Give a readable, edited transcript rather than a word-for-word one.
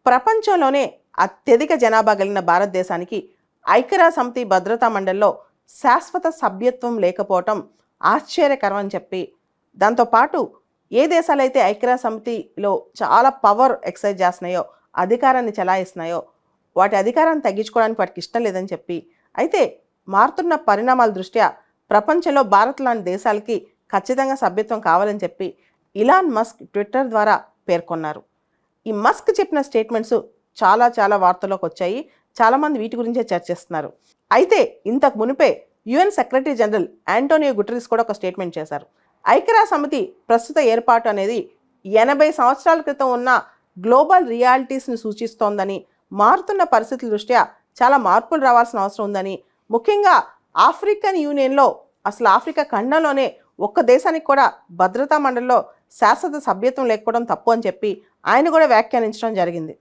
ప్రపంచంలోనే అత్యధిక జనాభా కలిగిన భారతదేశానికి ఐక్యరాజ్యసమితి భద్రతా మండలిలో శాశ్వత సభ్యత్వం లేకపోవటం ఆశ్చర్యకరం అని చెప్పి, దాంతోపాటు ఏ దేశాలైతే ఐక్యరాజ్యసమితిలో చాలా పవర్ ఎక్సర్సైజ్ చేస్తున్నాయో, అధికారాన్ని చెలాయిస్తున్నాయో, వాటి అధికారాన్ని తగ్గించుకోవడానికి వాటికి ఇష్టం లేదని చెప్పి, అయితే మారుతున్న పరిణామాల దృష్ట్యా ప్రపంచంలో భారత్ లాంటి దేశాలకి ఖచ్చితంగా సభ్యత్వం కావాలని చెప్పి ఇలాన్ మస్క్ ట్విట్టర్ ద్వారా పేర్కొన్నారు. ఈ మస్క్ చెప్పిన స్టేట్మెంట్స్ చాలా వార్తల్లోకి వచ్చాయి. చాలామంది వీటి గురించే చర్చిస్తున్నారు. అయితే ఇంతకు మునిపే UN secretary general Antonio Guterres కూడా ఒక స్టేట్మెంట్ చేశారు. ఐక్యరాజ్యసమితి ప్రస్తుత ఏర్పాటు అనేది 80 సంవత్సరాల క్రితం ఉన్న గ్లోబల్ రియాలిటీస్ని సూచిస్తోందని, మారుతున్న పరిస్థితుల దృష్ట్యా చాలా మార్పులు రావాల్సిన అవసరం ఉందని, ముఖ్యంగా ఆఫ్రికన్ యూనియన్లో అసలు ఆఫ్రికా ఖండంలోనే ఒక్క దేశానికి కూడా భద్రతా మండలిలో శాశ్వత సభ్యత్వం లేకపోవడం తప్పు అని చెప్పి ఆయన కూడా వ్యాఖ్యానించడం జరిగింది.